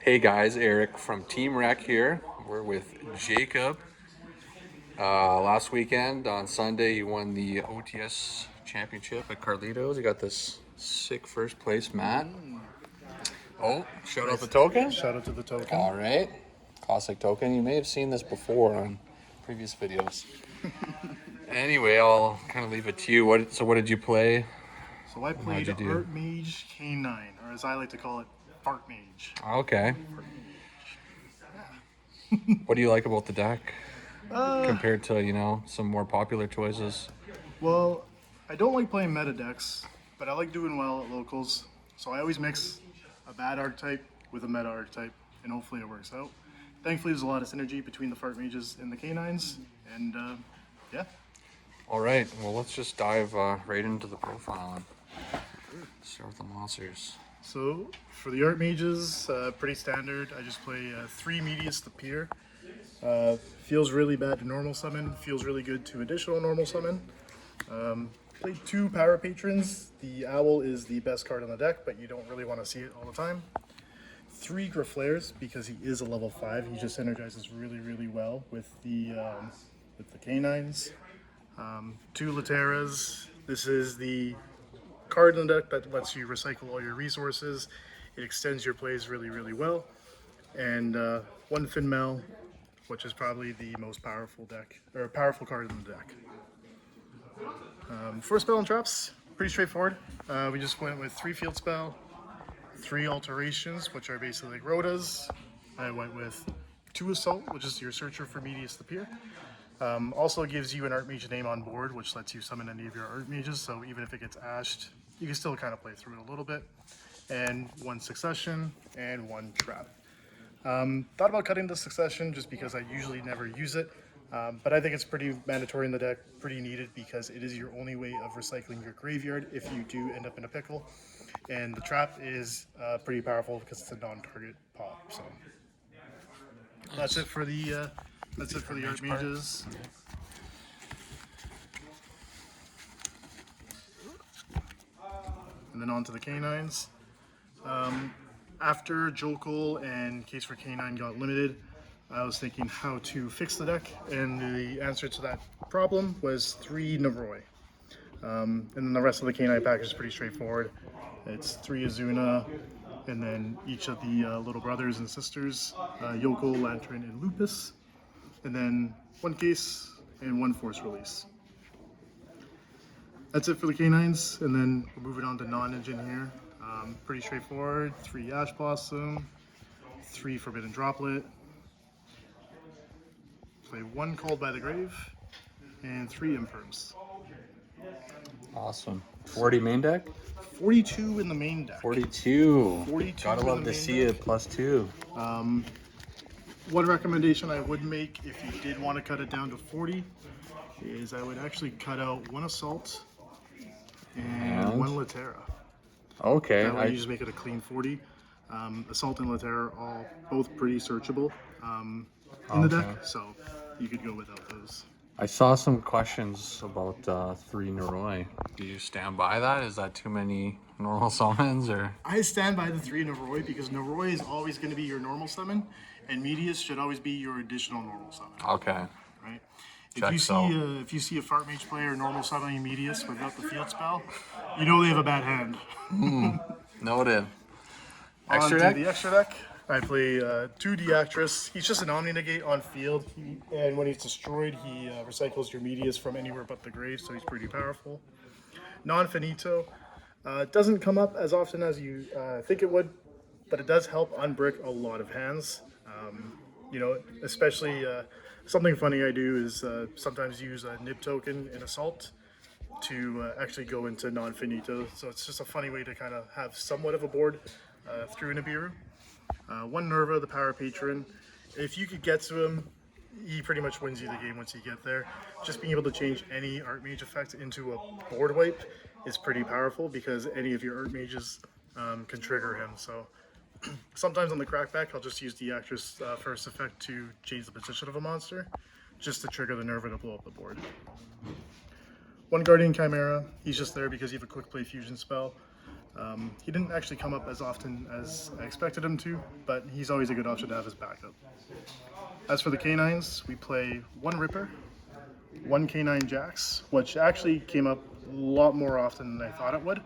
Hey guys, Eric from Team Rec here. We're with Jacob. Last weekend on Sunday, he won the OTS championship at Carlitos. He got this sick first place mat. Oh, shout out the token. Shout out to the token. All right, classic token. You may have seen this before on previous videos. Anyway, I'll kind of leave it to you. What did you play? So I played How'd you do? Artmage K9, or as I like to call it, Artmage. Okay. What do you like about the deck compared to, some more popular choices? Well, I don't like playing meta decks, but I like doing well at locals. So I always mix a bad archetype with a meta archetype, and hopefully it works out. Thankfully, there's a lot of synergy between the Fart Mages and the K9s, and yeah. All right, well, let's just dive right into the profile and start with the monsters. So for the Artmages, pretty standard. I just play 3 Medius the Pier. Feels really bad to normal summon, feels really good to additional normal summon. Played 2 Power Patrons. The Owl is the best card on the deck, but you don't really want to see it all the time. 3 Grifflairs, because he is a level 5. He just energizes really, really well with the K9s. 2 Lateras. This is the card in the deck that lets you recycle all your resources. It extends your plays really, really well. And 1 Finmel, which is probably the most powerful card in the deck. For spell and traps, pretty straightforward. We just went with 3 field spell, 3 alterations, which are basically like Rhodas. I went with 2 assault, which is your searcher for Medius the Pier. Also gives you an Artmage name on board, which lets you summon any of your Artmages, so even if it gets ashed, you can still kind of play through it a little bit. And 1 Succession, and 1 Trap. Thought about cutting the Succession just because I usually never use it, but I think it's pretty mandatory in the deck, pretty needed, because it is your only way of recycling your graveyard if you do end up in a pickle. And the Trap is pretty powerful because it's a non-target pop, so. That's it for the Archmages. And then on to the K9s. After Jokul and Case for K9 got limited, I was thinking how to fix the deck, and the answer to that problem was 3 Naroi. And then the rest of the K9 package is pretty straightforward. It's 3 Azuna, and then each of the little brothers and sisters, Yoko, Lantern, and Lupus. And then 1 Case and 1 Force Release. That's it for the K9s, and then we're moving on to non-engine here. Pretty straightforward. 3 Ash Blossom, 3 Forbidden Droplet, play 1 Called by the Grave, and 3 Imperms. Awesome. 40 main deck? 42 in the main deck. 42. 42 Gotta love to see it +2. One recommendation I would make if you did want to cut it down to 40 is I would actually cut out 1 Assault and 1 Latera. Okay. That way you just make it a clean 40. Assault and Latera are both pretty searchable in the deck, so you could go without those. I saw some questions about 3 Naroi. Do you stand by that? Is that too many normal summons, or? I stand by the 3 Naroi because Naroi is always going to be your normal summon, and Medius should always be your additional normal summon. Okay. Right? Check If you see a Fart Mage player normal summoning Medius without the field spell, you know they have a bad hand. Noted. On Extra to deck? the extra deck, I play 2 Deactress. He's just an Omni-Negate on field, and when he's destroyed, he recycles your Medius from anywhere but the grave, so he's pretty powerful. Non-Finito. Doesn't come up as often as you think it would, but it does help unbrick a lot of hands. Especially something funny I do is sometimes use a Nib token in Assault to actually go into non-Finito. So it's just a funny way to kind of have somewhat of a board through Nibiru. 1 Nerva, the Power Patron. If you could get to him, he pretty much wins you the game once you get there. Just being able to change any Artmage effect into a board wipe is pretty powerful because any of your Artmages can trigger him. So sometimes on the crackback, I'll just use the actress first effect to change the position of a monster, just to trigger the Nerva to blow up the board. 1 Guardian Chimera, he's just there because you have a quick play fusion spell. He didn't actually come up as often as I expected him to, but he's always a good option to have as backup. As for the canines, we play one Ripper, one Canine Jax, which actually came up a lot more often than I thought it would.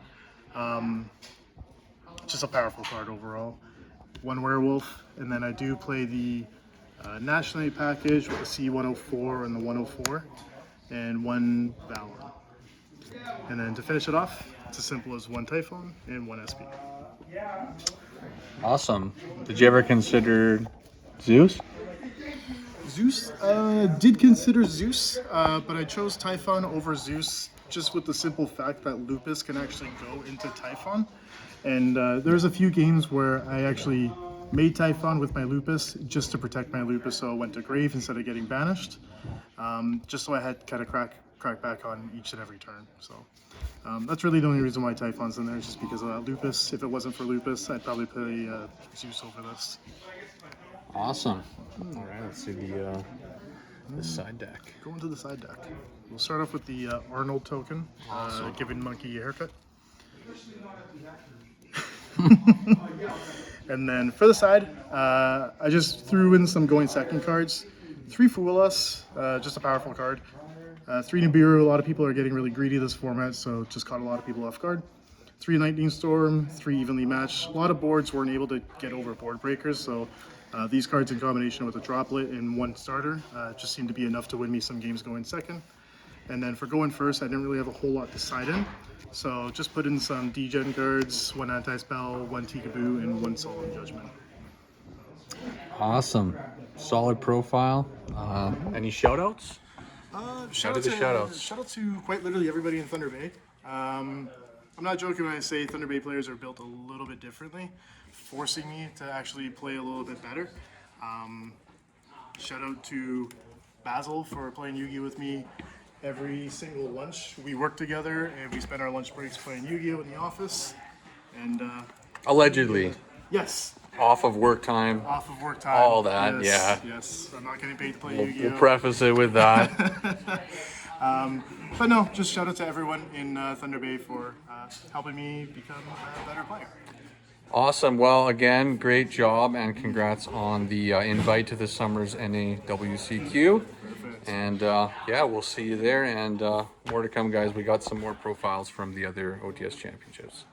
Just a powerful card overall. One Werewolf, and then I do play the National Night package with the C104 and the 104, and one Valor. And then to finish it off, it's as simple as one Typhon and one SP. Awesome. Did you ever consider Zeus? Zeus, did consider Zeus, but I chose Typhon over Zeus just with the simple fact that Lupus can actually go into Typhon. And there's a few games where I actually made Typhon with my Lupus just to protect my Lupus, so I went to Grave instead of getting banished, just so I had kind of crack back on each and every turn. So that's really the only reason why Typhon's in there, is just because of that Lupus. If it wasn't for Lupus, I'd probably play Zeus over this. Awesome. All right, let's see the side deck. Going to the side deck. We'll start off with the Arnold token, giving Monkey a haircut. And then for the side, I just threw in some going second cards. 3 Fool Us, just a powerful card. 3 Nibiru, a lot of people are getting really greedy this format, so just caught a lot of people off guard. 3 Lightning Storm, 3 Evenly Matched. A lot of boards weren't able to get over board breakers, so these cards in combination with a Droplet and 1 starter just seemed to be enough to win me some games going second. And then for going first, I didn't really have a whole lot to side in. So just put in some D-Gen cards, 1 Anti-Spell, 1 Tikaboo, and 1 Solemn Judgment. Awesome. Solid profile. Any shout-outs? Shout out to quite literally everybody in Thunder Bay. I'm not joking when I say Thunder Bay players are built a little bit differently, forcing me to actually play a little bit better. Shout out to Basil for playing Yu-Gi-Oh with me every single lunch. We work together and we spend our lunch breaks playing Yu-Gi-Oh in the office. And Allegedly. yes, Off of work time. off of work time. All that, yes, yeah. Yes, I'm not getting paid to play We'll Yu-Gi-Oh. preface it with that. But no, just shout out to everyone in Thunder Bay for helping me become a better player. Awesome. Well, again, great job and congrats on the invite to this summer's NAWCQ. Perfect. And yeah, we'll see you there. And more to come, guys. We got some more profiles from the other OTS championships.